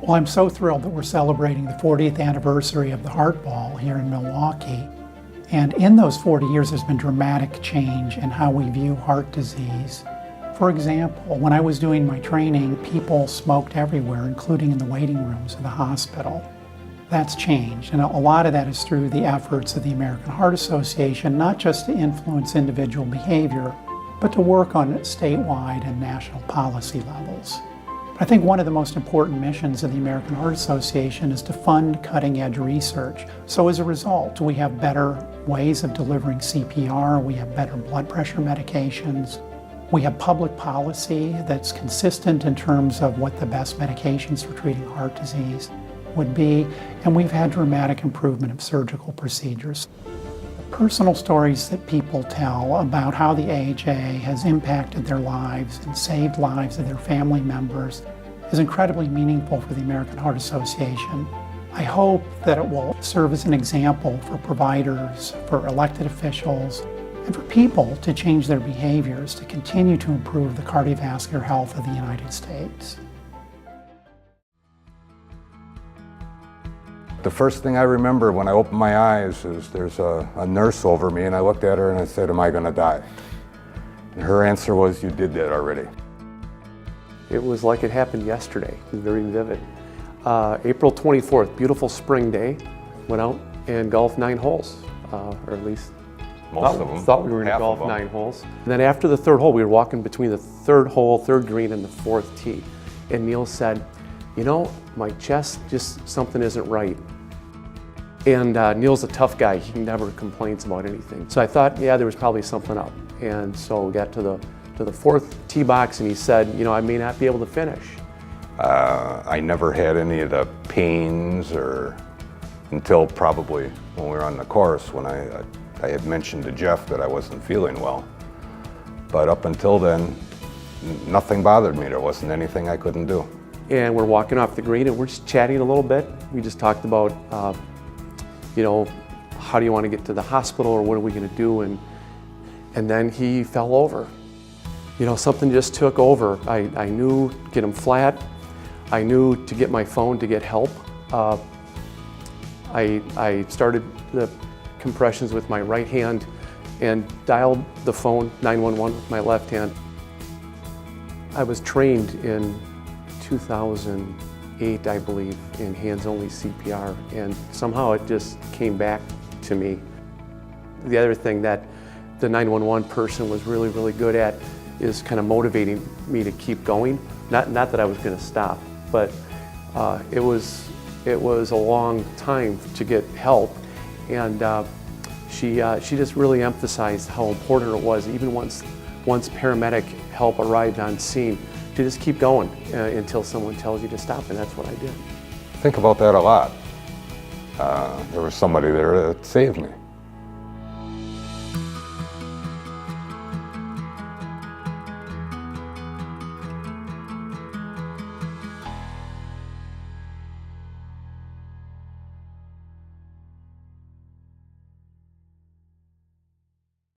Well, I'm so thrilled that we're celebrating the 40th anniversary of the Heart Ball here in Milwaukee. And in those 40 years, there's been dramatic change in how we view heart disease. For example, when I was doing my training, people smoked everywhere, including in the waiting rooms of the hospital. That's changed, and a lot of that is through the efforts of the American Heart Association, not just to influence individual behavior, but to work on statewide and national policy levels. I think one of the most important missions of the American Heart Association is to fund cutting-edge research. So as a result, we have better ways of delivering CPR, we have better blood pressure medications, we have public policy that's consistent in terms of what the best medications for treating heart disease would be, and we've had dramatic improvement of surgical procedures. Personal stories that people tell about how the AHA has impacted their lives and saved lives of their family members is incredibly meaningful for the American Heart Association. I hope that it will serve as an example for providers, for elected officials, and for people to change their behaviors to continue to improve the cardiovascular health of the United States. The first thing I remember when I opened my eyes is there's a nurse over me, and I looked at her and I said, "Am I going to die?" And her answer was, "You did that already." It was like it happened yesterday. It was very vivid. April 24th, beautiful spring day, went out and golfed 9 holes, or at least Most of them. Thought we were going to golf 9 holes. And then after the 3rd hole, we were walking between the 3rd hole, 3rd green, and the 4th tee. And Neal said, "You know, my chest, just something isn't right." And Neal's a tough guy. He never complains about anything. So I thought, yeah, there was probably something up. And so we got to the 4th tee box, and he said, "You know, I may not be able to finish." I never had any of the pains until probably when we were on the course, when I had mentioned to Jeff that I wasn't feeling well. But up until then, nothing bothered me. There wasn't anything I couldn't do. And we're walking off the green, and we're just chatting a little bit. We just talked about, you know, how do you want to get to the hospital, or what are we going to do? And then he fell over. You know, something just took over. I knew to get him flat. I knew to get my phone to get help. I started the compressions with my right hand and dialed the phone 911 with my left hand. I was trained in 2008, I believe, in hands-only CPR, and somehow it just came back to me. The other thing that the 911 person was really, really good at is kind of motivating me to keep going. Not that I was going to stop, but it was a long time to get help, and she just really emphasized how important it was, even once paramedic help arrived on scene, to just keep going until someone tells you to stop, and that's what I did. Think about that a lot. There was somebody there that saved me.